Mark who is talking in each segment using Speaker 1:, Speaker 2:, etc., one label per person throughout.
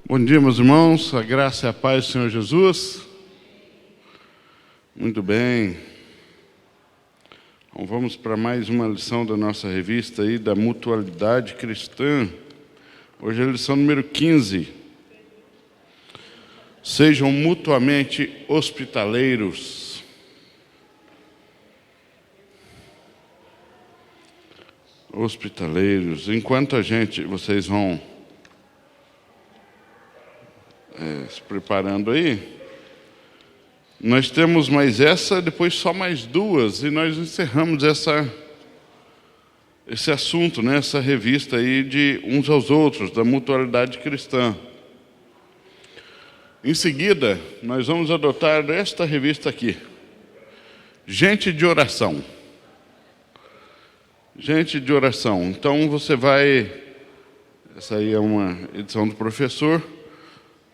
Speaker 1: Bom dia, meus irmãos, a graça e a paz do Senhor Jesus. Muito bem. Então, vamos para mais uma lição da nossa revista aí, da Mutualidade Cristã. Hoje é a lição número 15. Sejam mutuamente hospitaleiros. Hospitaleiros. Enquanto vocês vão se preparando aí, nós temos mais essa, depois só mais duas, e nós encerramos esse assunto, né? Essa revista aí de uns aos outros, da mutualidade cristã. Em seguida, nós vamos adotar esta revista aqui, Gente de Oração. Gente de Oração. Então você vai, essa aí é uma edição do professor.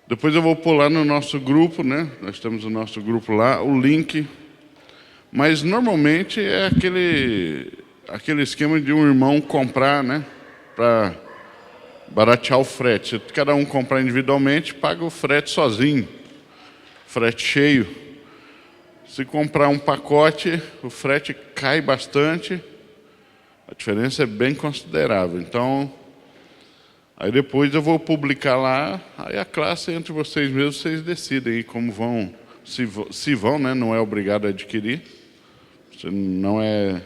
Speaker 1: Depois eu vou pular no nosso grupo, né? Nós temos o nosso grupo lá, o link. Mas normalmente é aquele esquema de um irmão comprar, né? Para baratear o frete. Se cada um comprar individualmente, paga o frete sozinho. Frete cheio. Se comprar um pacote, o frete cai bastante. A diferença é bem considerável. Então, aí depois eu vou publicar lá, aí a classe entre vocês mesmos, vocês decidem aí como vão, se vão, né? Não é obrigado a adquirir. Não é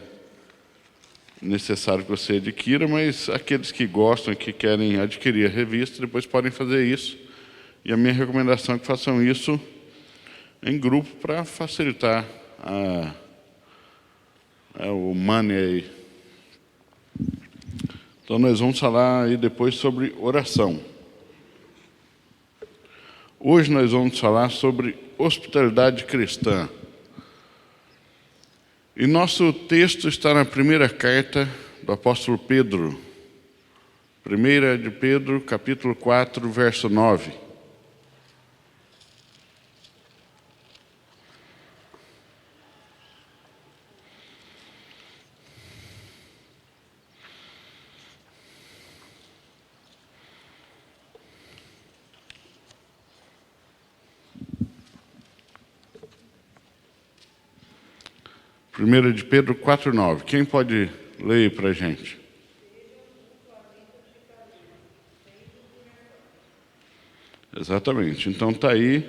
Speaker 1: necessário que você adquira, mas aqueles que gostam, que querem adquirir a revista, depois podem fazer isso. E a minha recomendação é que façam isso em grupo para facilitar o money aí. Então nós vamos falar aí depois sobre oração. Hoje nós vamos falar sobre hospitalidade cristã. E nosso texto está na primeira carta do apóstolo Pedro. 1 de Pedro, capítulo 4, verso 9. Primeira de Pedro 4:9. Quem pode ler para a gente? Exatamente. Então está aí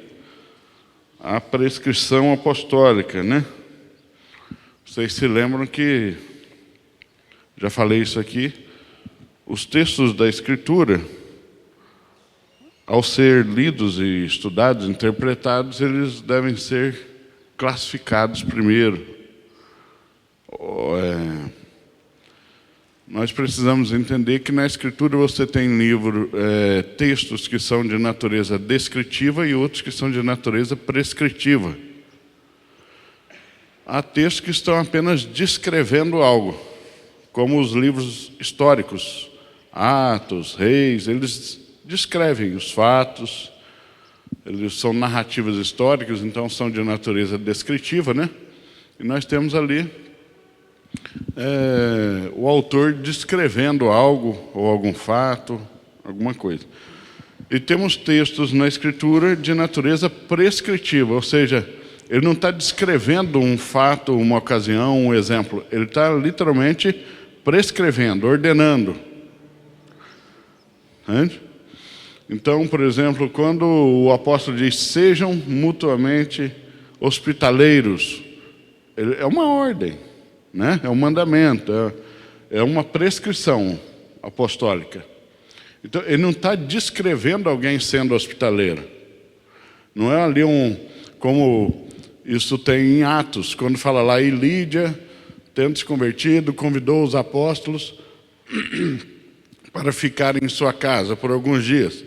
Speaker 1: a prescrição apostólica, né? Vocês se lembram que, já falei isso aqui, os textos da Escritura, ao ser lidos e estudados, interpretados, eles devem ser classificados primeiro. Nós precisamos entender que na Escritura você tem textos que são de natureza descritiva e outros que são de natureza prescritiva. Há textos que estão apenas descrevendo algo, como os livros históricos, Atos, Reis, eles descrevem os fatos, eles são narrativas históricas, então são de natureza descritiva, né? E nós temos ali o autor descrevendo algo, ou algum fato, alguma coisa. E temos textos na Escritura de natureza prescritiva, ou seja, ele não está descrevendo um fato, uma ocasião, um exemplo. Ele está literalmente prescrevendo, ordenando. Entende? Então, por exemplo, quando o apóstolo diz, sejam mutuamente hospitaleiros, é uma ordem. Né? É um mandamento, é uma prescrição apostólica. Então, ele não está descrevendo alguém sendo hospitaleiro. Não é ali como isso tem em Atos, quando fala lá, e Lídia, tendo se convertido, convidou os apóstolos para ficarem em sua casa por alguns dias.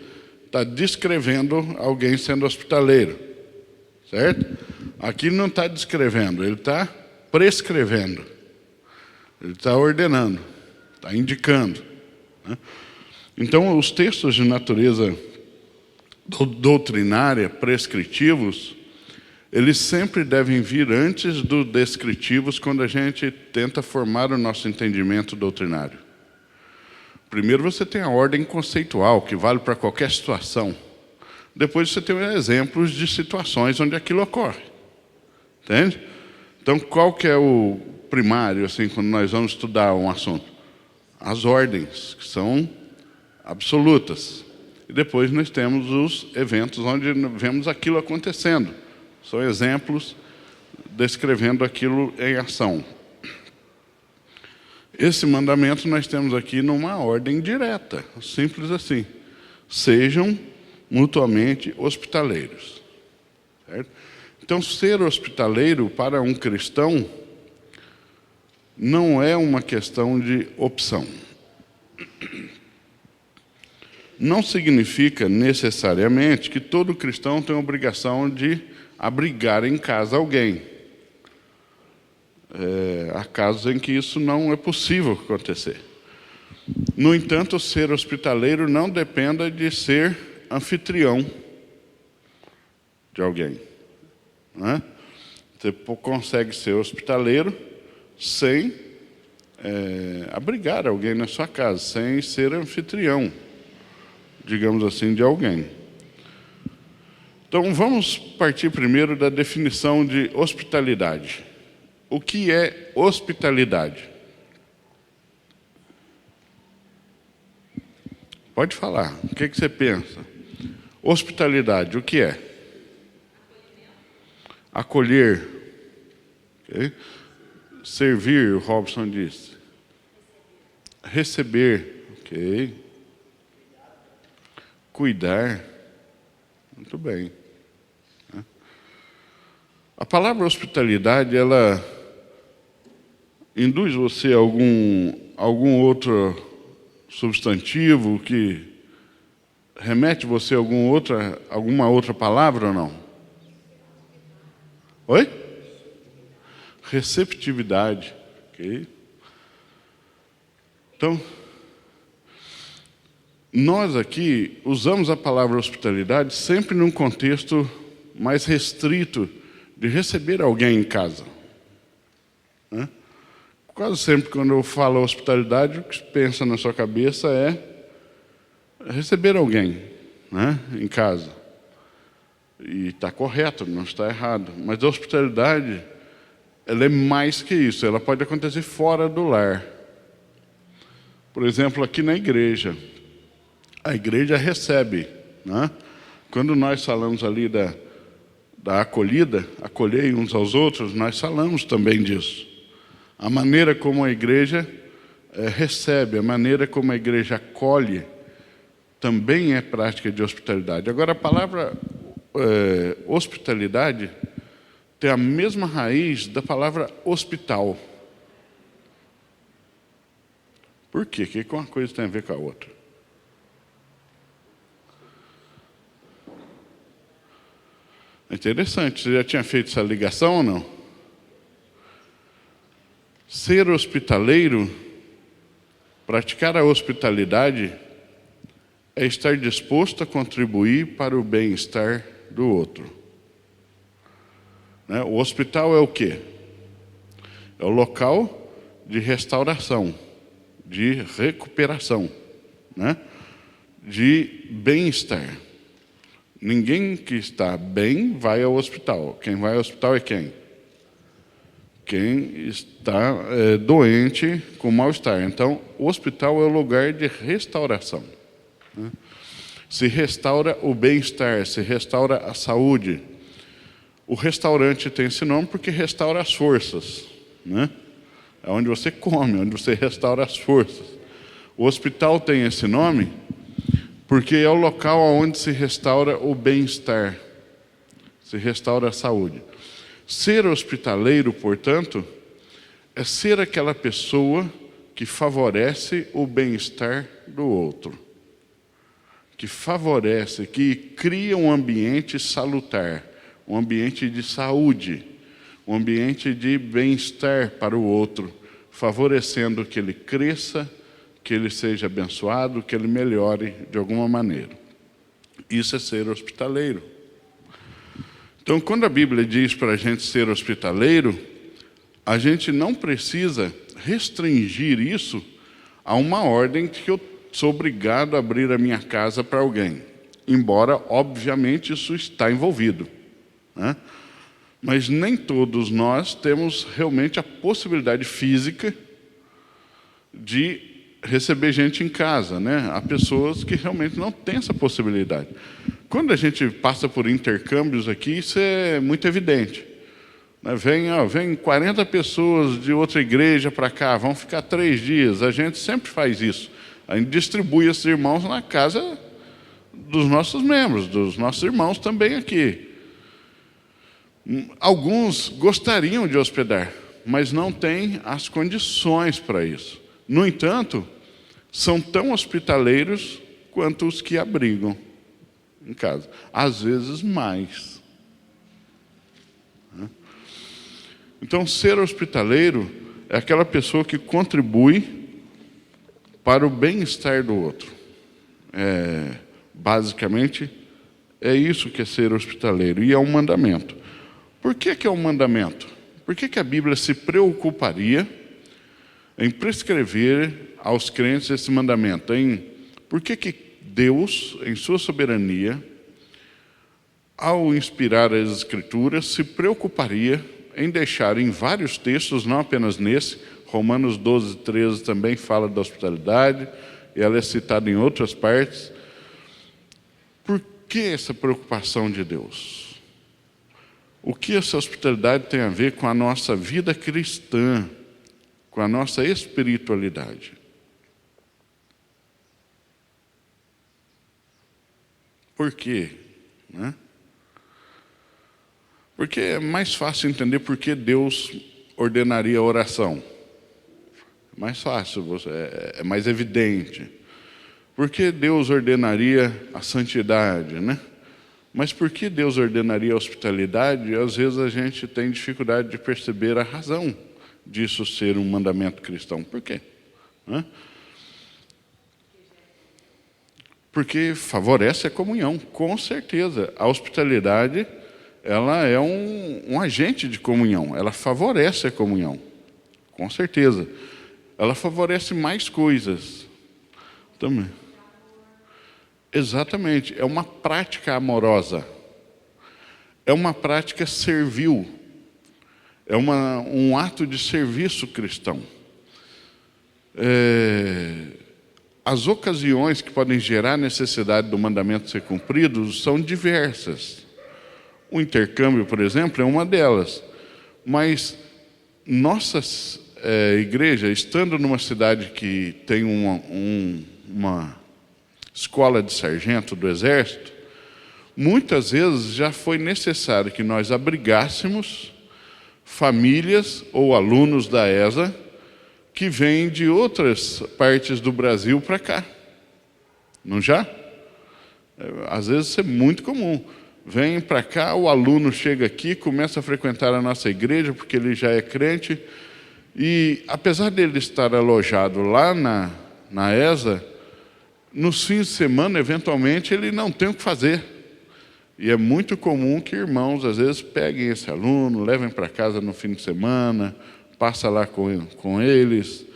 Speaker 1: Está descrevendo alguém sendo hospitaleiro. Certo? Aqui não está descrevendo, ele está prescrevendo. Ele está ordenando, está indicando. Né? Então, os textos de natureza doutrinária, prescritivos, eles sempre devem vir antes dos descritivos quando a gente tenta formar o nosso entendimento doutrinário. Primeiro você tem a ordem conceitual, que vale para qualquer situação. Depois você tem exemplos de situações onde aquilo ocorre. Entende? Então, qual que é o primário, assim, quando nós vamos estudar um assunto? As ordens, que são absolutas. E depois nós temos os eventos onde vemos aquilo acontecendo. São exemplos descrevendo aquilo em ação. Esse mandamento nós temos aqui numa ordem direta, simples assim. Sejam mutuamente hospitaleiros. Certo? Então, ser hospitaleiro para um cristão não é uma questão de opção. Não significa necessariamente que todo cristão tem a obrigação de abrigar em casa alguém. Há casos em que isso não é possível acontecer. No entanto, ser hospitaleiro não depende de ser anfitrião de alguém. Né? Você consegue ser hospitaleiro sem abrigar alguém na sua casa, sem ser anfitrião, digamos assim, de alguém. Então, vamos partir primeiro da definição de hospitalidade. O que é hospitalidade? Pode falar. O que você pensa? Hospitalidade, o que é? Acolher. Okay? Servir, o Robson disse. Receber. Ok. Cuidar. Muito bem. A palavra hospitalidade, ela induz você a algum outro substantivo que remete você a alguma outra palavra ou não? Oi? Receptividade. Ok. Então, nós aqui usamos a palavra hospitalidade sempre num contexto mais restrito de receber alguém em casa. Né? Quase sempre quando eu falo hospitalidade, o que pensa na sua cabeça é receber alguém, né, em casa. E está correto, não está errado. Mas a hospitalidade, ela é mais que isso. Ela pode acontecer fora do lar. Por exemplo, aqui na igreja. A igreja recebe. Né? Quando nós falamos ali da acolhida, acolhei uns aos outros, nós falamos também disso. A maneira como a igreja recebe, a maneira como a igreja acolhe, também é prática de hospitalidade. Agora, a palavra hospitalidade tem a mesma raiz da palavra hospital. Por quê? O que uma coisa tem a ver com a outra? É interessante. Você já tinha feito essa ligação ou não? Ser hospitaleiro, praticar a hospitalidade, é estar disposto a contribuir para o bem-estar do outro. Né? O hospital é o quê? É o local de restauração, de recuperação, né? De bem-estar. Ninguém que está bem vai ao hospital. Quem vai ao hospital é quem? Quem está doente com mal-estar. Então, o hospital é o lugar de restauração. Né? Se restaura o bem-estar, se restaura a saúde. O restaurante tem esse nome porque restaura as forças. Né? É onde você come, onde você restaura as forças. O hospital tem esse nome porque é o local onde se restaura o bem-estar, se restaura a saúde. Ser hospitaleiro, portanto, é ser aquela pessoa que favorece o bem-estar do outro, que favorece, que cria um ambiente salutar, um ambiente de saúde, um ambiente de bem-estar para o outro, favorecendo que ele cresça, que ele seja abençoado, que ele melhore de alguma maneira. Isso é ser hospitaleiro. Então, quando a Bíblia diz para a gente ser hospitaleiro, a gente não precisa restringir isso a uma ordem que eu sou obrigado a abrir a minha casa para alguém. embora, obviamente, isso está envolvido, né? Mas nem todos nós temos realmente a possibilidade física de receber gente em casa, né? Há pessoas que realmente não têm essa possibilidade. Quando a gente passa por intercâmbios aqui, isso é muito evidente. Vem 40 pessoas de outra igreja para cá, vão ficar 3 dias. A gente sempre faz isso. A gente distribui esses irmãos na casa dos nossos membros, dos nossos irmãos também aqui. Alguns gostariam de hospedar, mas não têm as condições para isso. No entanto, são tão hospitaleiros quanto os que abrigam em casa. Às vezes mais. Então, ser hospitaleiro é aquela pessoa que contribui para o bem-estar do outro. Basicamente, é isso que é ser hospitaleiro. E é um mandamento. Por que é um mandamento? Por que a Bíblia se preocuparia em prescrever aos crentes esse mandamento? Por que Deus, em sua soberania, ao inspirar as Escrituras, se preocuparia em deixar em vários textos, não apenas nesse, Romanos 12, 13 também fala da hospitalidade, e ela é citada em outras partes. Por que essa preocupação de Deus? O que essa hospitalidade tem a ver com a nossa vida cristã, com a nossa espiritualidade? Por quê? Porque é mais fácil entender por que Deus ordenaria a oração. É mais fácil, é mais evidente. Por que Deus ordenaria a santidade, né? Mas por que Deus ordenaria a hospitalidade? Às vezes a gente tem dificuldade de perceber a razão disso ser um mandamento cristão. Por quê? Porque favorece a comunhão, com certeza. A hospitalidade, ela é um agente de comunhão, ela favorece a comunhão, com certeza. Ela favorece mais coisas também. Exatamente, é uma prática amorosa, é uma prática servil, é um ato de serviço cristão. As ocasiões que podem gerar necessidade do mandamento ser cumprido são diversas. O intercâmbio, por exemplo, é uma delas. Mas nossa igreja, estando numa cidade que tem uma escola de sargento do Exército, muitas vezes já foi necessário que nós abrigássemos famílias ou alunos da ESA que vêm de outras partes do Brasil para cá. Não já? Às vezes isso é muito comum. Vem para cá, o aluno chega aqui, começa a frequentar a nossa igreja, porque ele já é crente, e apesar dele estar alojado lá na ESA, nos fins de semana, eventualmente, ele não tem o que fazer. E é muito comum que irmãos, às vezes, peguem esse aluno, levem para casa no fim de semana, passa lá com eles,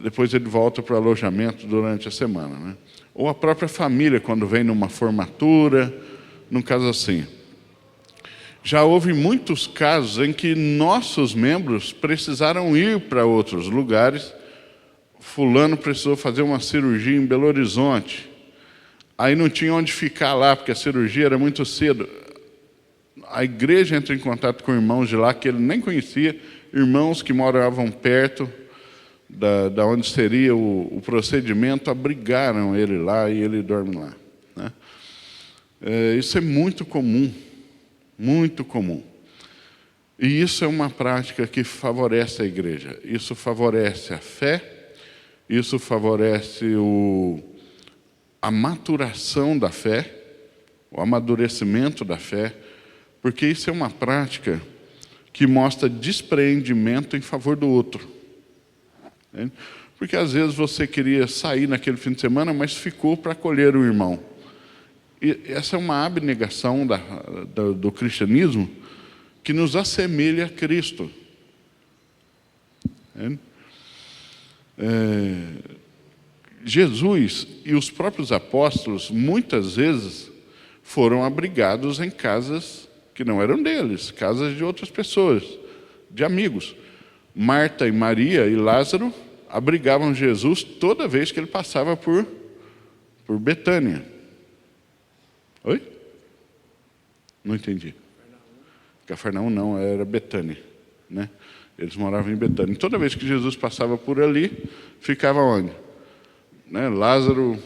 Speaker 1: depois ele volta para o alojamento durante a semana, né? Ou a própria família, quando vem numa formatura, num caso assim. Já houve muitos casos em que nossos membros precisaram ir para outros lugares. Fulano precisou fazer uma cirurgia em Belo Horizonte. Aí não tinha onde ficar lá, porque a cirurgia era muito cedo. A igreja entra em contato com irmãos de lá que ele nem conhecia, irmãos que moravam perto da onde seria o procedimento, abrigaram ele lá e ele dorme lá, né? Isso é muito comum, muito comum. E isso é uma prática que favorece a igreja. Isso favorece a fé, isso favorece a maturação da fé, o amadurecimento da fé, porque isso é uma prática que mostra despreendimento em favor do outro. Porque às vezes você queria sair naquele fim de semana, mas ficou para acolher o irmão. E essa é uma abnegação do cristianismo que nos assemelha a Cristo. Jesus e os próprios apóstolos, muitas vezes, foram abrigados em casas que não eram deles, casas de outras pessoas, de amigos. Marta e Maria e Lázaro abrigavam Jesus toda vez que ele passava por Betânia. Oi? Não entendi. Cafarnaum não, era Betânia, né? Eles moravam em Betânia. E toda vez que Jesus passava por ali, ficava onde? Né? Lázaro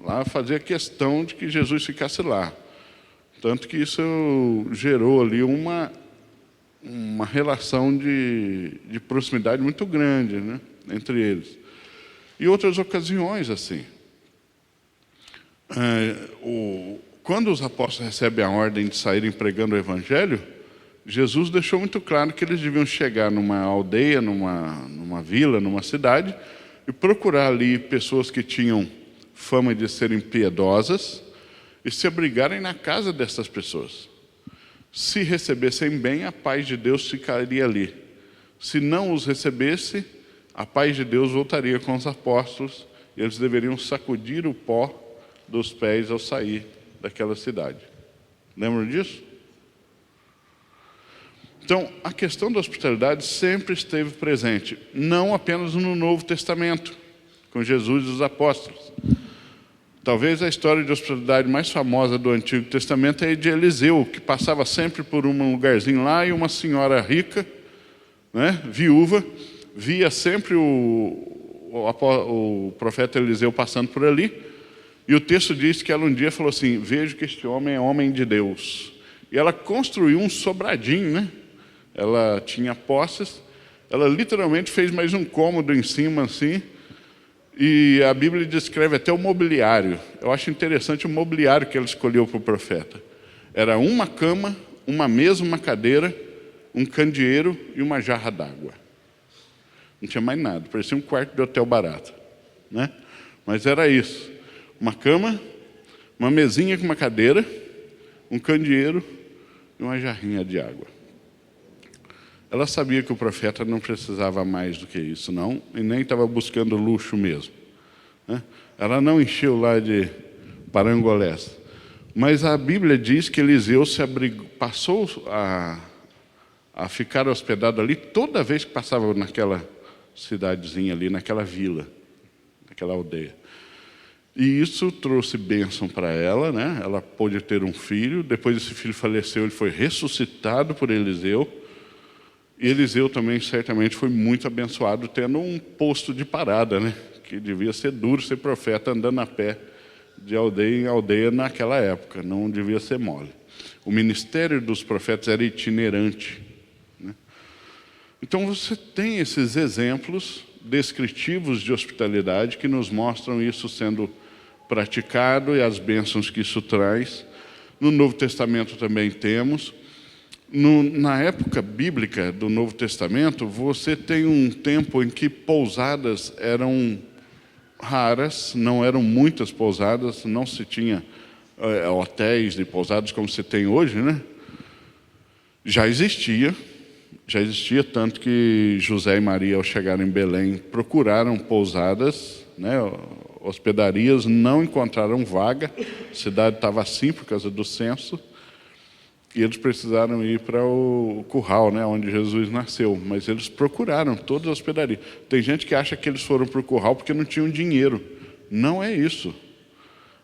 Speaker 1: lá fazia questão de que Jesus ficasse lá. Tanto que isso gerou ali uma relação de proximidade muito grande, né, entre eles. E outras ocasiões assim. Quando os apóstolos recebem a ordem de saírem pregando o Evangelho, Jesus deixou muito claro que eles deviam chegar numa aldeia, numa vila, numa cidade, e procurar ali pessoas que tinham fama de serem piedosas e se abrigarem na casa dessas pessoas. Se recebessem bem, a paz de Deus ficaria ali. Se não os recebesse, a paz de Deus voltaria com os apóstolos e eles deveriam sacudir o pó dos pés ao sair daquela cidade. Lembram disso? Então, a questão da hospitalidade sempre esteve presente, não apenas no Novo Testamento, com Jesus e os apóstolos. Talvez a história de hospitalidade mais famosa do Antigo Testamento é a de Eliseu, que passava sempre por um lugarzinho lá e uma senhora rica, né, viúva, via sempre o profeta Eliseu passando por ali, e o texto diz que ela um dia falou assim: vejo que este homem é homem de Deus. E ela construiu um sobradinho, né? Ela tinha posses, ela literalmente fez mais um cômodo em cima assim, e a Bíblia descreve até o mobiliário. Eu acho interessante o mobiliário que ela escolheu para o profeta. Era uma cama, uma mesa, uma cadeira, um candeeiro e uma jarra d'água. Não tinha mais nada, parecia um quarto de hotel barato, né? Mas era isso: uma cama, uma mesinha com uma cadeira, um candeeiro e uma jarrinha de água. Ela sabia que o profeta não precisava mais do que isso, não, e nem estava buscando luxo mesmo, né? Ela não encheu lá de parangolés. Mas a Bíblia diz que Eliseu passou a ficar hospedado ali toda vez que passava naquela cidadezinha ali, naquela vila, naquela aldeia. E isso trouxe bênção para ela, né? Ela pôde ter um filho. Depois esse filho faleceu, ele foi ressuscitado por Eliseu. E Eliseu também certamente foi muito abençoado, tendo um posto de parada, né? Que devia ser duro ser profeta andando a pé de aldeia em aldeia naquela época, não devia ser mole. O ministério dos profetas era itinerante, né? Então você tem esses exemplos descritivos de hospitalidade que nos mostram isso sendo praticado e as bênçãos que isso traz. No Novo Testamento também temos. Na época bíblica do Novo Testamento, você tem um tempo em que pousadas eram raras, não eram muitas pousadas, não se tinha hotéis de pousadas como se tem hoje, né? Já existia tanto que José e Maria, ao chegarem em Belém, procuraram pousadas, né, hospedarias, não encontraram vaga, a cidade estava assim por causa do censo, e eles precisaram ir para o curral, né, onde Jesus nasceu. Mas eles procuraram todas as hospedarias. Tem gente que acha que eles foram para o curral porque não tinham dinheiro. Não é isso.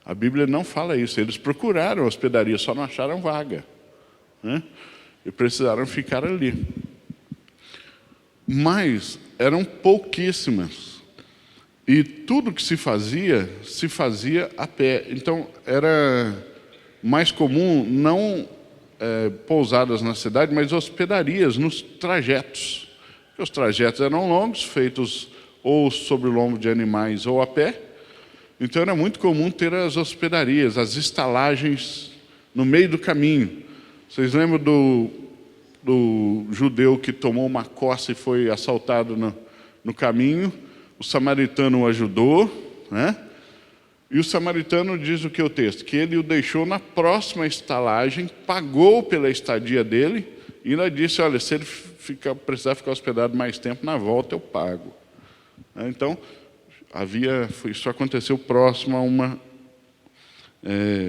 Speaker 1: A Bíblia não fala isso. Eles procuraram a hospedaria, só não acharam vaga, né? E precisaram ficar ali. Mas eram pouquíssimas. E tudo que se fazia a pé. Então era mais comum não pousadas na cidade, mas hospedarias nos trajetos. Os trajetos eram longos, feitos ou sobre o lombo de animais ou a pé. Então era muito comum ter as hospedarias, as estalagens no meio do caminho. Vocês lembram do judeu que tomou uma coça e foi assaltado no caminho? O samaritano o ajudou, né? E o samaritano diz o que o texto? Que ele o deixou na próxima estalagem, pagou pela estadia dele e ainda disse: olha, se ele precisar ficar hospedado mais tempo, na volta eu pago. Então, isso aconteceu próximo a uma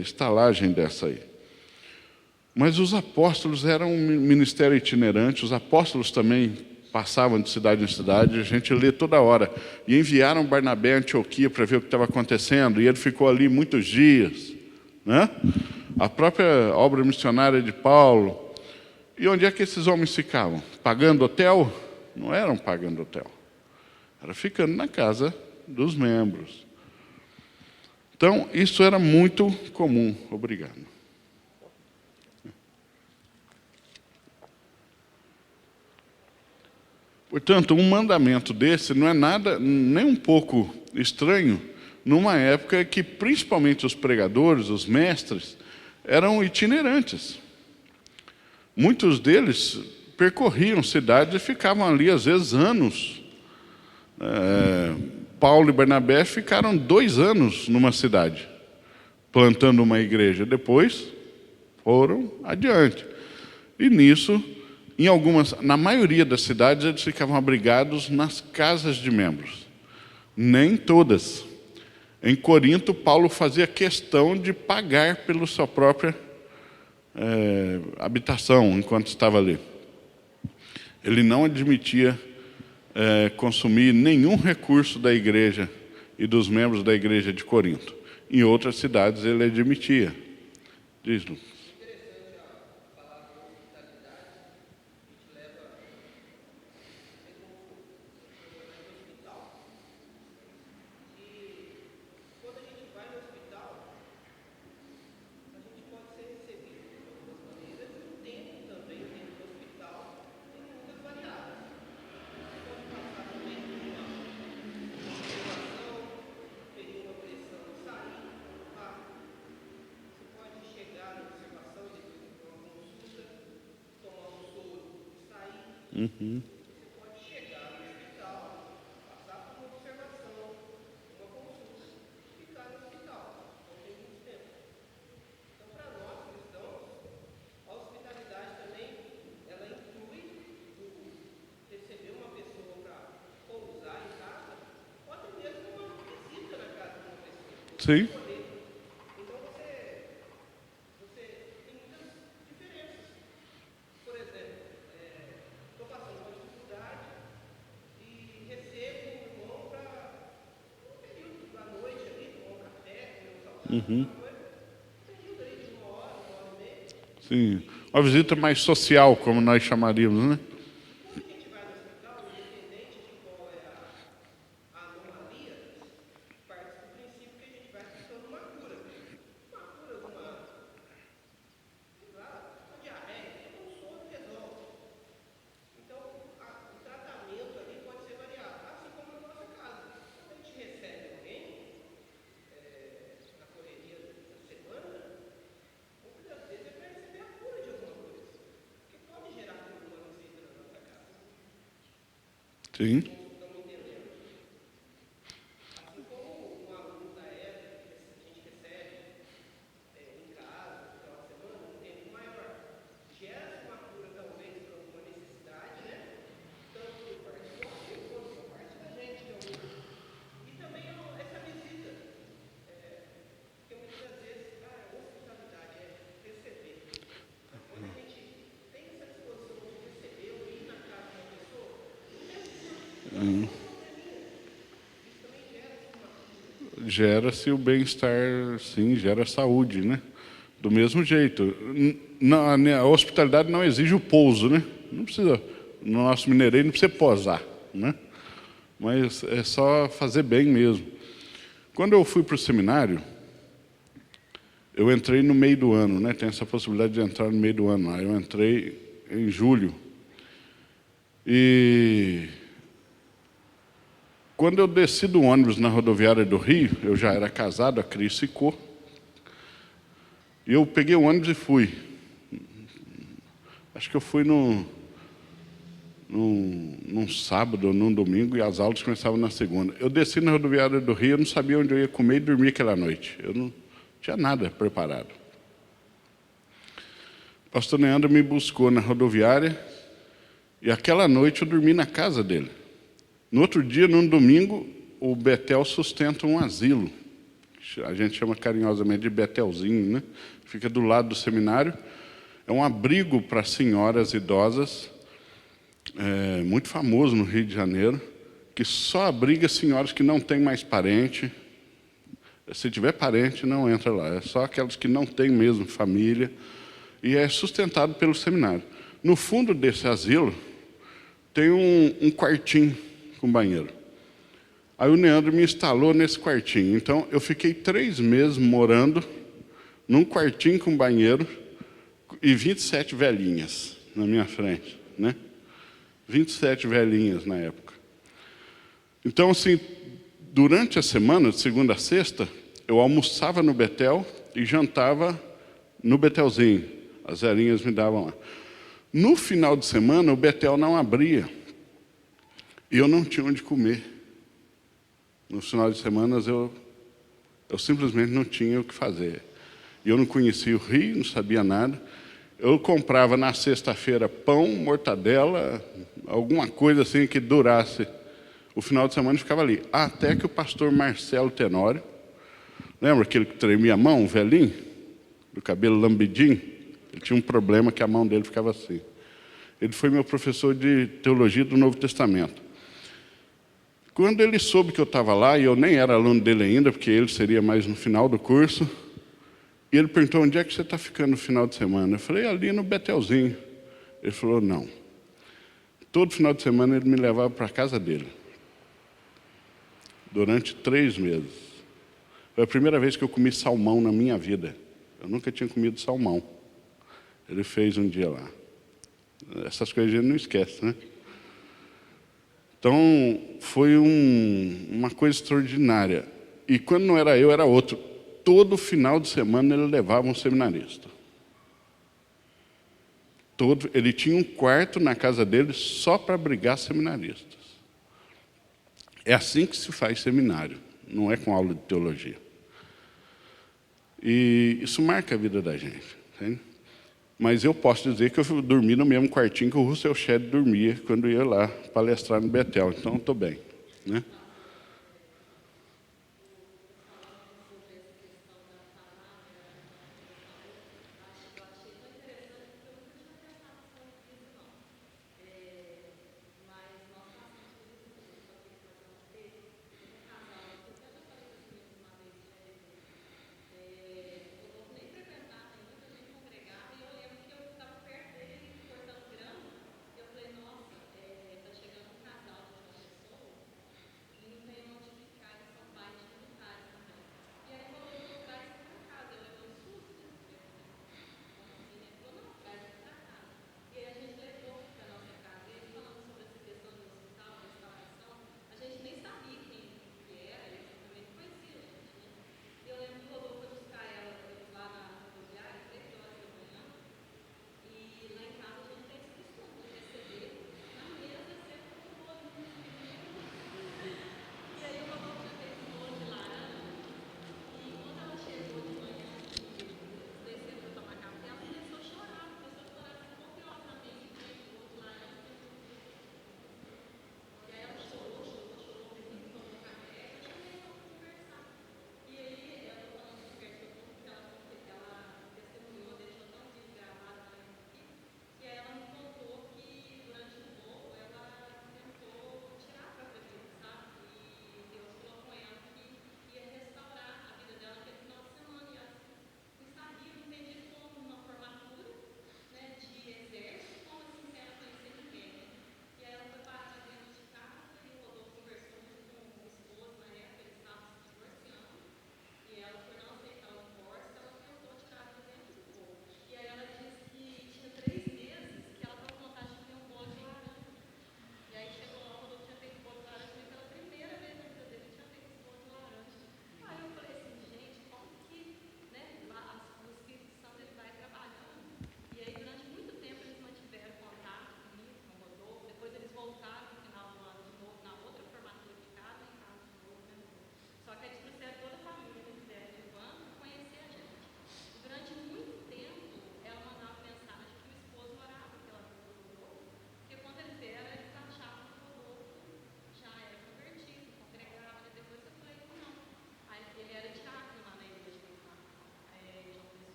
Speaker 1: estalagem dessa aí. Mas os apóstolos eram um ministério itinerante, os apóstolos também passavam de cidade em cidade, a gente lê toda hora. E enviaram Barnabé a Antioquia para ver o que estava acontecendo, e ele ficou ali muitos dias, né? A própria obra missionária de Paulo. E onde é que esses homens ficavam? Pagando hotel? Não eram pagando hotel. Era ficando na casa dos membros. Então, isso era muito comum. Obrigado. Portanto, um mandamento desse não é nada, nem um pouco estranho, numa época que, principalmente os pregadores, os mestres, eram itinerantes. Muitos deles percorriam cidades e ficavam ali, às vezes, anos. Paulo e Barnabé ficaram 2 anos numa cidade, plantando uma igreja. Depois, foram adiante. E nisso, na maioria das cidades, eles ficavam abrigados nas casas de membros. Nem todas. Em Corinto, Paulo fazia questão de pagar pela sua própria habitação, enquanto estava ali. Ele não admitia consumir nenhum recurso da igreja e dos membros da igreja de Corinto. Em outras cidades, ele admitia. Diz, Lucas. Uhum.
Speaker 2: Você pode chegar no hospital, passar por uma observação, uma consulta, ficar no hospital, não tem muito tempo. Então, para nós cristãos, a hospitalidade também, ela inclui receber uma pessoa para pousar em casa, ou até mesmo uma visita na casa de uma pessoa.
Speaker 1: Sim. Uhum. Sim, uma visita mais social, como nós chamaríamos, né?
Speaker 2: Quando a gente vai no hospital, independente de qual é a anomalia, parte do princípio que a gente vai buscando uma cura. Uma cura de uma, sei lá, uma diarreia, um soro resolve. Então, o tratamento ali pode ser variado, assim como na nossa casa. Quando a gente recebe alguém, na correria da semana, muitas das vezes é para receber a cura de alguma coisa, que pode gerar uma visita na nossa casa.
Speaker 1: Sim.
Speaker 2: Estamos entendendo? Assim como um aluno da época que a gente recebe em casa, no final de semana, um tempo maior, gera uma cura talvez para alguma necessidade, né? Tanto por parte do aluno quanto por parte da gente, que é o aluno. E também essa visita. Porque muitas das vezes a hospitalidade é receber. Mas quando a gente tem essa disposição de receber ou ir na casa de uma pessoa,
Speaker 1: Uhum.
Speaker 2: isso também gera uma.
Speaker 1: Gera-se o bem-estar, sim, gera saúde, né? Do mesmo jeito. A hospitalidade não exige o pouso, né? Não precisa, no nosso mineirinho não precisa posar, né? Mas é só fazer bem mesmo. Quando eu fui para o seminário, eu entrei no meio do ano, né? Tem essa possibilidade de entrar no meio do ano. Aí eu entrei em julho. E quando eu desci do ônibus na rodoviária do Rio, eu já era casado, a Cris ficou. E eu peguei o ônibus e fui. Acho que eu fui num sábado ou num domingo, e as aulas começavam na segunda. Eu desci na rodoviária do Rio, eu não sabia onde eu ia comer e dormir aquela noite. Eu não tinha nada preparado. O pastor Leandro me buscou na rodoviária, e aquela noite eu dormi na casa dele. No outro dia, num domingo, o Betel sustenta um asilo. A gente chama carinhosamente de Betelzinho, né? Fica do lado do seminário. É um abrigo para senhoras idosas, muito famoso no Rio de Janeiro, que só abriga senhoras que não têm mais parente. Se tiver parente, não entra lá. É só aquelas que não têm mesmo família. E é sustentado pelo seminário. No fundo desse asilo, tem um quartinho com banheiro. Aí o Neandro me instalou nesse quartinho. Então, eu fiquei 3 meses morando num quartinho com banheiro e 27 velhinhas na minha frente, né? 27 velhinhas na época. Então, assim, durante a semana, de segunda a sexta, eu almoçava no Betel e jantava no Betelzinho. As velhinhas me davam lá. No final de semana, o Betel não abria. E eu não tinha onde comer. Nos finais de semana, eu simplesmente não tinha o que fazer. E eu não conhecia o Rio, não sabia nada. Eu comprava na sexta-feira pão, mortadela, alguma coisa assim que durasse. O final de semana ficava ali. Até que o pastor Marcelo Tenório, lembra aquele que tremia a mão, o velhinho? Do cabelo lambidinho? Ele tinha um problema que a mão dele ficava assim. Ele foi meu professor de teologia do Novo Testamento. Quando ele soube que eu estava lá, e eu nem era aluno dele ainda, porque ele seria mais no final do curso, e ele perguntou, onde é que você está ficando no final de semana? Eu falei, ali no Betelzinho. Ele falou, não. Todo final de semana ele me levava para a casa dele. Durante 3 meses. Foi a primeira vez que eu comi salmão na minha vida. Eu nunca tinha comido salmão. Ele fez um dia lá. Essas coisas a gente não esquece, né? Então, foi uma coisa extraordinária. E quando não era eu, era outro. Todo final de semana ele levava um seminarista. Ele tinha um quarto na casa dele só para abrigar seminaristas. É assim que se faz seminário, não é com aula de teologia. E isso marca a vida da gente. Entende? Mas eu posso dizer que eu dormi no mesmo quartinho que o Russell Shedd dormia quando ia lá palestrar no Betel. Então, estou bem. Né?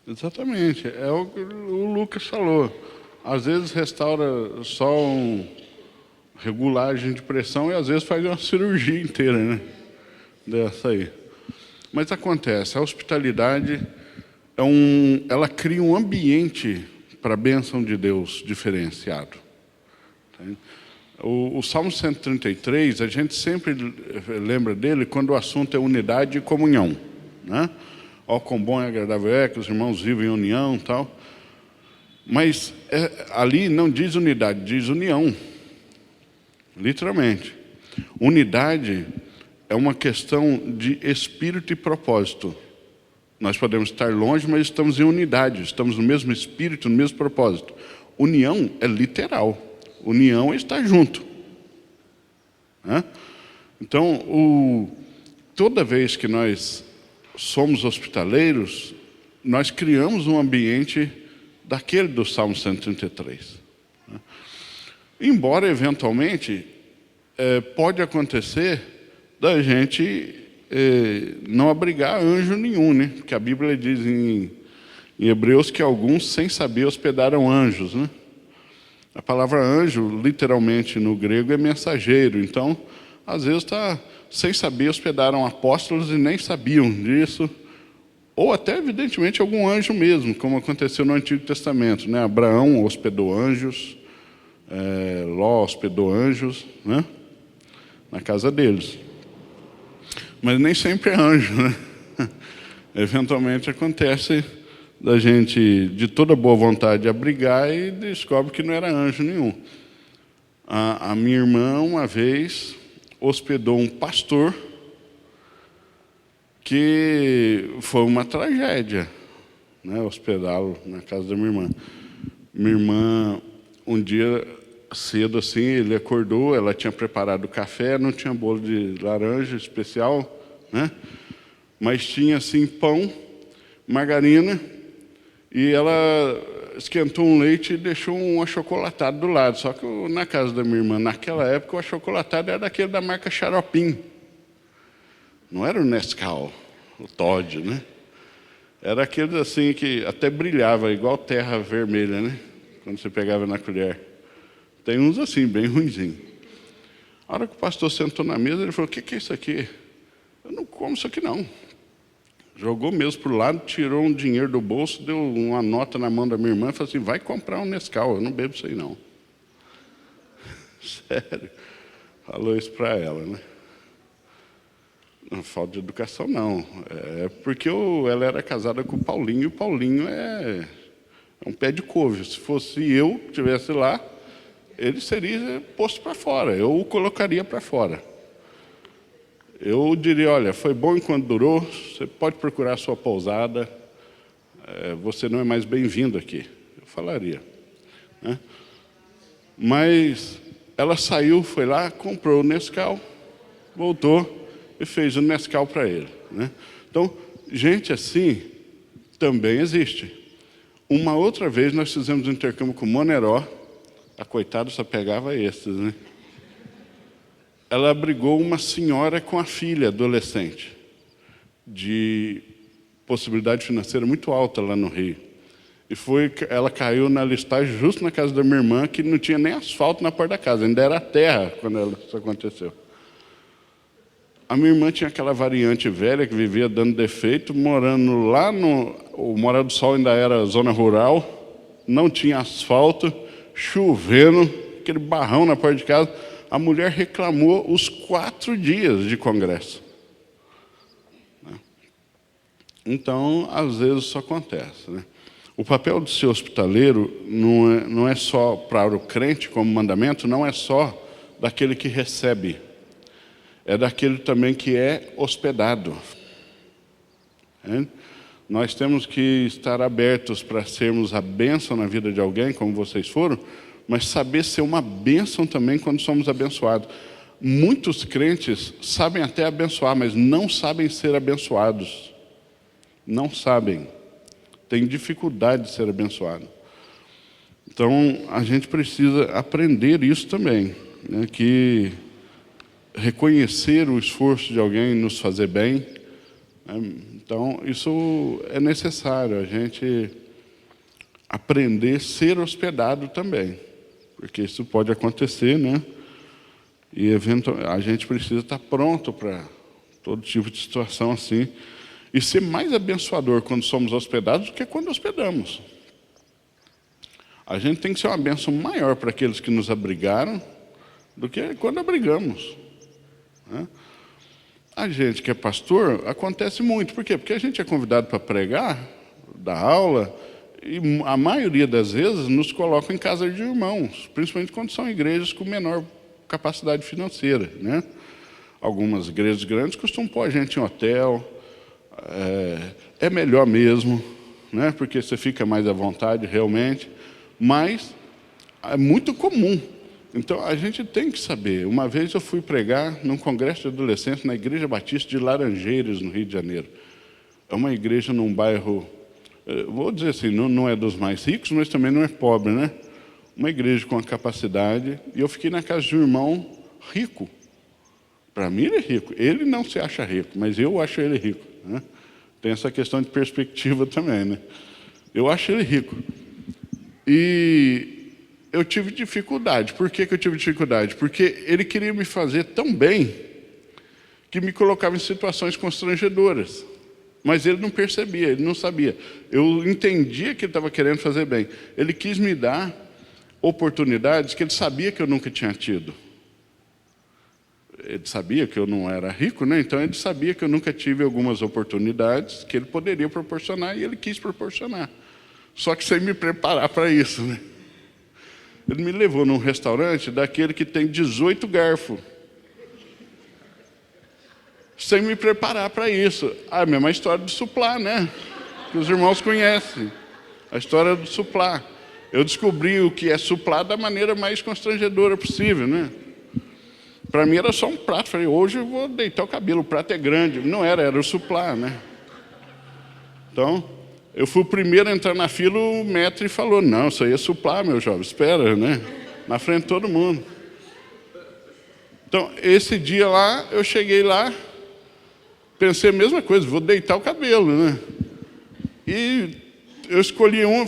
Speaker 1: Exatamente, é o que o Lucas falou. Às vezes restaura só regulagem de pressão e às vezes faz uma cirurgia inteira, né? Dessa aí. Mas acontece, a hospitalidade ela cria um ambiente para a bênção de Deus diferenciado. O Salmo 133, a gente sempre lembra dele quando o assunto é unidade e comunhão, né? Ó, quão bom e agradável é que os irmãos vivem em união e tal. Mas ali não diz unidade, diz união. Literalmente. Unidade é uma questão de espírito e propósito. Nós podemos estar longe, mas estamos em unidade. Estamos no mesmo espírito, no mesmo propósito. União é literal. União é estar junto. Né? Então, toda vez que nós somos hospitaleiros, nós criamos um ambiente daquele do Salmo 133. Né? Embora, eventualmente, pode acontecer da gente não abrigar anjo nenhum, né? Porque a Bíblia diz em Hebreus que alguns, sem saber, hospedaram anjos, né? A palavra anjo, literalmente no grego, é mensageiro. Então, às vezes, sem saber, hospedaram apóstolos e nem sabiam disso. Ou até, evidentemente, algum anjo mesmo, como aconteceu no Antigo Testamento, né? Abraão hospedou anjos, Ló hospedou anjos, né? Na casa deles. Mas nem sempre é anjo, né? Eventualmente acontece da gente, de toda boa vontade, abrigar e descobre que não era anjo nenhum. A minha irmã, uma vez, hospedou um pastor que foi uma tragédia, né? Hospedá-lo na casa da minha irmã. Minha irmã, um dia cedo assim, ele acordou, ela tinha preparado café, não tinha bolo de laranja especial, né? Mas tinha assim pão, margarina, e ela esquentou um leite e deixou um achocolatado do lado. Só que na casa da minha irmã, naquela época, o achocolatado era daquele da marca Xaropim. Não era o Nescau, o Toddy, né? Era aquele assim que até brilhava, igual terra vermelha, né? Quando você pegava na colher. Tem uns assim, bem ruinzinho. A hora que o pastor sentou na mesa, ele falou: o que é isso aqui? Eu não como isso aqui não. Jogou mesmo para o lado, tirou um dinheiro do bolso, deu uma nota na mão da minha irmã e falou assim: vai comprar um Nescau, eu não bebo isso aí não. Sério. Falou isso para ela, né? Não, falta de educação não. É porque ela era casada com o Paulinho, e o Paulinho é um pé de couve. Se fosse eu que estivesse lá, ele seria posto para fora, eu o colocaria para fora. Eu diria: olha, foi bom enquanto durou, você pode procurar a sua pousada, você não é mais bem-vindo aqui. Eu falaria. Né? Mas ela saiu, foi lá, comprou o Nescau, voltou e fez o Nescau para ele. Né? Então, gente assim também existe. Uma outra vez nós fizemos um intercâmbio com o Moneró, a coitada só pegava esses, né? Ela abrigou uma senhora com a filha adolescente, de possibilidade financeira muito alta lá no Rio. E ela caiu na listagem justo na casa da minha irmã, que não tinha nem asfalto na porta da casa, ainda era terra quando isso aconteceu. A minha irmã tinha aquela variante velha que vivia dando defeito, morando lá o Morada do Sol ainda era zona rural, não tinha asfalto, chovendo, aquele barrão na porta de casa. A mulher reclamou os 4 dias de congresso. Então, às vezes isso acontece. Né? O papel de ser hospitaleiro não é só para o crente como mandamento, não é só daquele que recebe, é daquele também que é hospedado. Nós temos que estar abertos para sermos a bênção na vida de alguém, como vocês foram, mas saber ser uma bênção também quando somos abençoados. Muitos crentes sabem até abençoar, mas não sabem ser abençoados. Não sabem. Têm dificuldade de ser abençoado. Então, a gente precisa aprender isso também, né? Que reconhecer o esforço de alguém nos fazer bem Então, isso é necessário, a gente aprender a ser hospedado também, porque isso pode acontecer, né? E a gente precisa estar pronto para todo tipo de situação assim, e ser mais abençoador quando somos hospedados do que quando hospedamos. A gente tem que ser uma bênção maior para aqueles que nos abrigaram do que quando abrigamos, né? A gente que é pastor, acontece muito. Por quê? Porque a gente é convidado para pregar, dar aula, e a maioria das vezes nos coloca em casa de irmãos, principalmente quando são igrejas com menor capacidade financeira, né? Algumas igrejas grandes costumam pôr a gente em hotel, é melhor mesmo, né? Porque você fica mais à vontade realmente, mas é muito comum. Então, a gente tem que saber. Uma vez eu fui pregar num congresso de adolescentes na Igreja Batista de Laranjeiras, no Rio de Janeiro. É uma igreja num bairro, vou dizer assim, não é dos mais ricos, mas também não é pobre, né? Uma igreja com a capacidade. E eu fiquei na casa de um irmão rico. Para mim ele é rico. Ele não se acha rico, mas eu acho ele rico, né? Tem essa questão de perspectiva também, né? Eu acho ele rico. E eu tive dificuldade. Por que eu tive dificuldade? Porque ele queria me fazer tão bem que me colocava em situações constrangedoras. Mas ele não percebia, ele não sabia. Eu entendia que ele estava querendo fazer bem. Ele quis me dar oportunidades que ele sabia que eu nunca tinha tido. Ele sabia que eu não era rico, né? Então ele sabia que eu nunca tive algumas oportunidades que ele poderia proporcionar, e ele quis proporcionar. Só que sem me preparar para isso, né? Ele me levou num restaurante daquele que tem 18 garfos. Sem me preparar para isso. A mesma história do suplá, né? Que os irmãos conhecem. A história do suplá. Eu descobri o que é suplá da maneira mais constrangedora possível, né? Para mim era só um prato. Falei, hoje eu vou deitar o cabelo, o prato é grande. Não era, era o suplá, né? Então, eu fui o primeiro a entrar na fila, o maître falou, não, isso aí é suplá, meu jovem, espera, né? Na frente de todo mundo. Então, esse dia lá, eu cheguei lá, pensei a mesma coisa, vou deitar o cabelo, né? E eu escolhi um,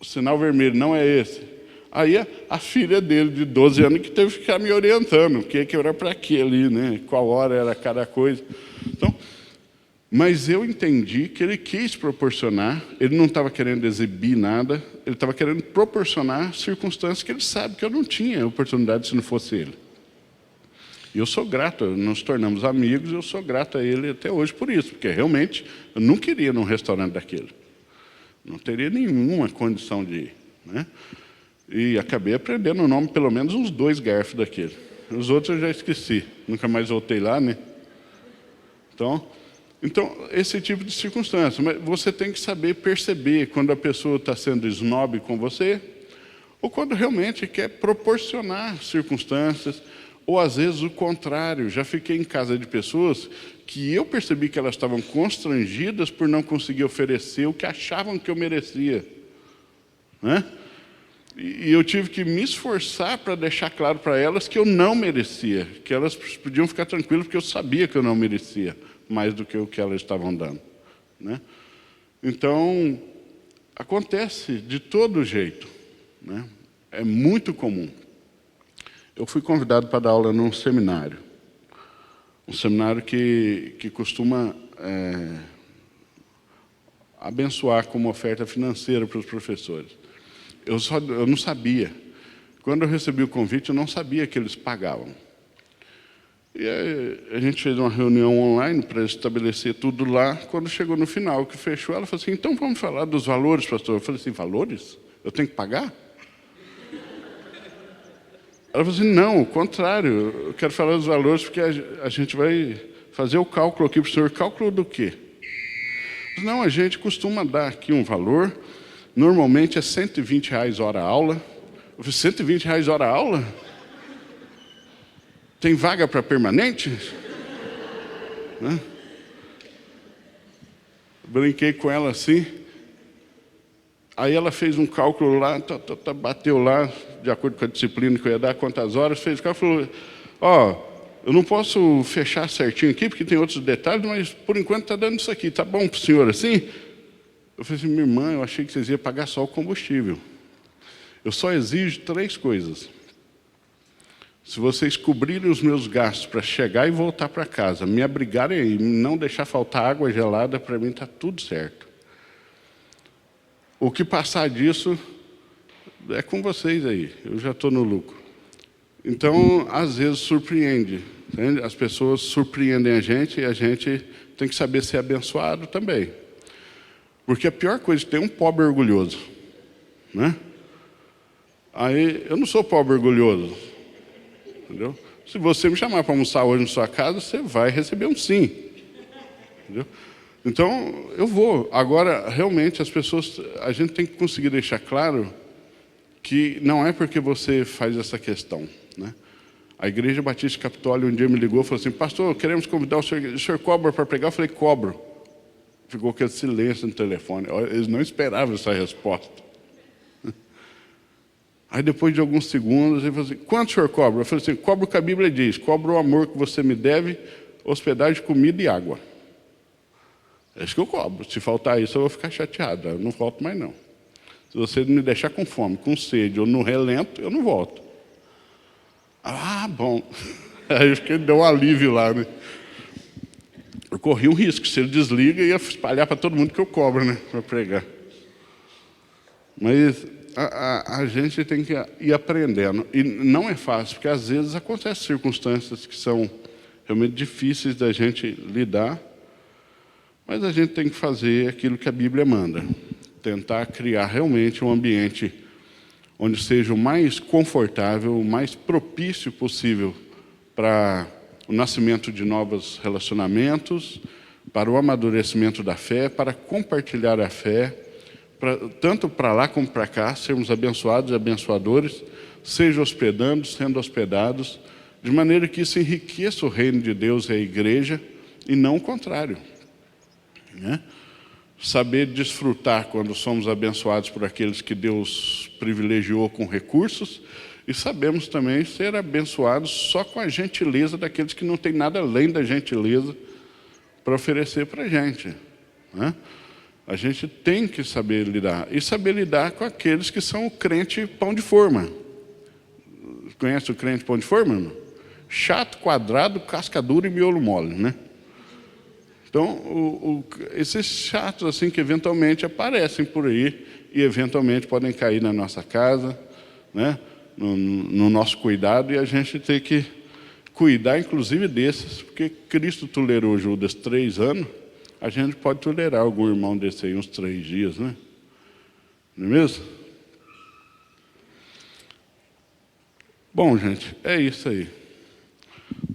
Speaker 1: sinal vermelho, não é esse. Aí a filha dele, de 12 anos, que teve que ficar me orientando, o que era para quê ali, né? Qual hora era cada coisa. Então, mas eu entendi que ele quis proporcionar, ele não estava querendo exibir nada, ele estava querendo proporcionar circunstâncias que ele sabe que eu não tinha oportunidade se não fosse ele. E eu sou grato, nos tornamos amigos, eu sou grato a ele até hoje por isso, porque realmente eu não queria ir num restaurante daquele. Não teria nenhuma condição de ir, né? E acabei aprendendo o nome, pelo menos uns 2 garfos daquele. Os outros eu já esqueci, nunca mais voltei lá, né? Então, esse tipo de circunstância. Mas você tem que saber perceber quando a pessoa está sendo snob com você, ou quando realmente quer proporcionar circunstâncias, ou às vezes o contrário. Já fiquei em casa de pessoas que eu percebi que elas estavam constrangidas por não conseguir oferecer o que achavam que eu merecia, né? E eu tive que me esforçar para deixar claro para elas que eu não merecia, que elas podiam ficar tranquilas, porque eu sabia que eu não merecia mais do que o que elas estavam dando, né? Então, acontece de todo jeito, né? É muito comum. Eu fui convidado para dar aula num seminário. Um seminário que costuma abençoar como oferta financeira para os professores. Eu não sabia. Quando eu recebi o convite, eu não sabia que eles pagavam. E aí, a gente fez uma reunião online para estabelecer tudo lá. Quando chegou no final, que fechou, ela falou assim, então vamos falar dos valores, pastor. Eu falei assim, valores? Eu tenho que pagar? Ela falou assim, não, o contrário, eu quero falar dos valores porque a gente vai fazer o cálculo aqui para o senhor. Cálculo do quê? Não, a gente costuma dar aqui um valor, normalmente é R$120 hora aula. Eu falei, R$120 hora aula? Tem vaga para permanente? Né? Brinquei com ela assim. Aí ela fez um cálculo lá, bateu lá, de acordo com a disciplina que eu ia dar, quantas horas, fez o cálculo, falou, eu não posso fechar certinho aqui, porque tem outros detalhes, mas por enquanto está dando isso aqui. Tá bom para o senhor assim? Eu falei assim, minha irmã, eu achei que vocês iam pagar só o combustível. Eu só exijo 3 coisas. Se vocês cobrirem os meus gastos para chegar e voltar para casa, me abrigarem aí, não deixar faltar água gelada, para mim está tudo certo. O que passar disso é com vocês aí, eu já estou no lucro. Então, às vezes surpreende, entende? As pessoas surpreendem a gente e a gente tem que saber ser abençoado também. Porque a pior coisa é ter um pobre orgulhoso, né? Aí, eu não sou pobre orgulhoso, entendeu? Se você me chamar para almoçar hoje na sua casa, você vai receber um sim, entendeu? Então, eu vou. Agora, realmente, as pessoas, a gente tem que conseguir deixar claro que não é porque você faz essa questão, né? A Igreja Batista Capitólio um dia me ligou e falou assim, pastor, queremos convidar o senhor cobra para pregar? Eu falei, cobro. Ficou aquele silêncio no telefone. Eles não esperavam essa resposta. Aí depois de alguns segundos, ele falou assim, quanto o senhor cobra? Eu falei assim, cobro o que a Bíblia diz, cobro o amor que você me deve, hospedagem, comida e água. É isso que eu cobro. Se faltar isso, eu vou ficar chateado. Eu não volto mais, não. Se você me deixar com fome, com sede ou no relento, eu não volto. Ah, bom. Aí eu fiquei, deu um alívio lá, né? Eu corri um risco. Se ele desliga, ia espalhar para todo mundo que eu cobro, né? Para pregar. Mas a gente tem que ir aprendendo. E não é fácil, porque às vezes acontecem circunstâncias que são realmente difíceis da gente lidar, mas a gente tem que fazer aquilo que a Bíblia manda. Tentar criar realmente um ambiente onde seja o mais confortável, o mais propício possível para o nascimento de novos relacionamentos, para o amadurecimento da fé, para compartilhar a fé, tanto para lá como para cá, sermos abençoados e abençoadores, seja hospedando, sendo hospedados, de maneira que isso enriqueça o reino de Deus e a igreja, e não o contrário, né? Saber desfrutar quando somos abençoados por aqueles que Deus privilegiou com recursos, e sabemos também ser abençoados só com a gentileza daqueles que não têm nada além da gentileza para oferecer para a gente, né? A gente tem que saber lidar, e saber lidar com aqueles que são o crente pão de forma. Conhece o crente pão de forma, não? Chato, quadrado, casca dura e miolo mole, né? Então, esses chatos assim que eventualmente aparecem por aí e eventualmente podem cair na nossa casa, né? No nosso cuidado, e a gente tem que cuidar inclusive desses, porque Cristo tolerou Judas 3 anos, a gente pode tolerar algum irmão desse aí uns 3 dias, né? Não é mesmo? Bom, gente, é isso aí.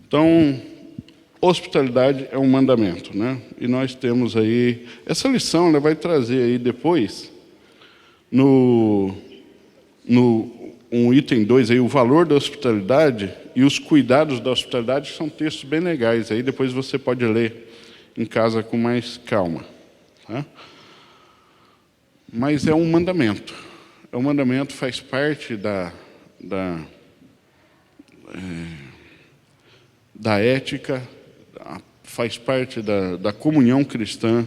Speaker 1: Então, hospitalidade é um mandamento, né? E nós temos aí, essa lição ela vai trazer aí depois, no um item 2 aí, o valor da hospitalidade e os cuidados da hospitalidade, são textos bem legais aí, depois você pode ler em casa com mais calma, tá? Mas é um mandamento. É um mandamento, faz parte da ética, faz parte da comunhão cristã,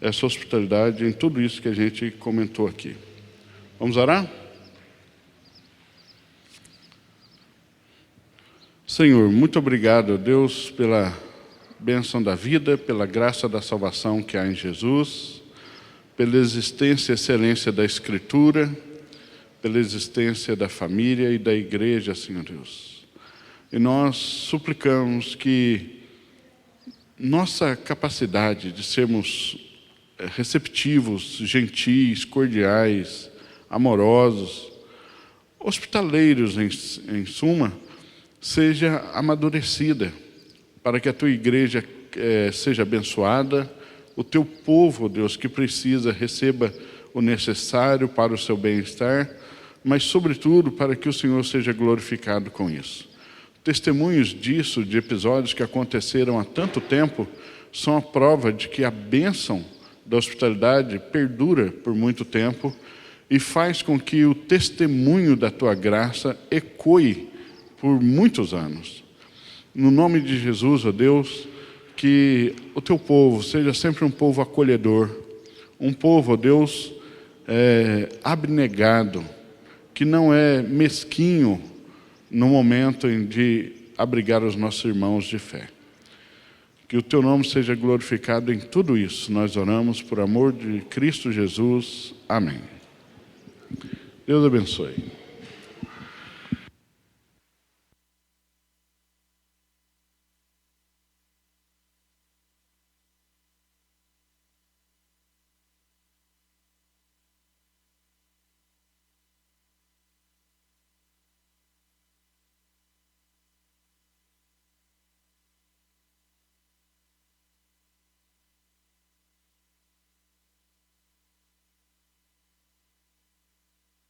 Speaker 1: essa hospitalidade em tudo isso que a gente comentou aqui. Vamos orar? Senhor, muito obrigado, Deus, pela bênção da vida, pela graça da salvação que há em Jesus, pela existência e excelência da Escritura, pela existência da família e da igreja, Senhor Deus. E nós suplicamos que nossa capacidade de sermos receptivos, gentis, cordiais, amorosos, hospitaleiros em suma, seja amadurecida, para que a tua igreja seja abençoada, o teu povo, Deus, que precisa, receba o necessário para o seu bem-estar, mas, sobretudo, para que o Senhor seja glorificado com isso. Testemunhos disso, de episódios que aconteceram há tanto tempo, são a prova de que a bênção da hospitalidade perdura por muito tempo e faz com que o testemunho da tua graça ecoe por muitos anos. no nome de Jesus, ó Deus, que o teu povo seja sempre um povo acolhedor, um povo, ó Deus, abnegado, que não é mesquinho no momento de abrigar os nossos irmãos de fé. Que o teu nome seja glorificado em tudo isso. Nós oramos por amor de Cristo Jesus. Amém. Deus abençoe.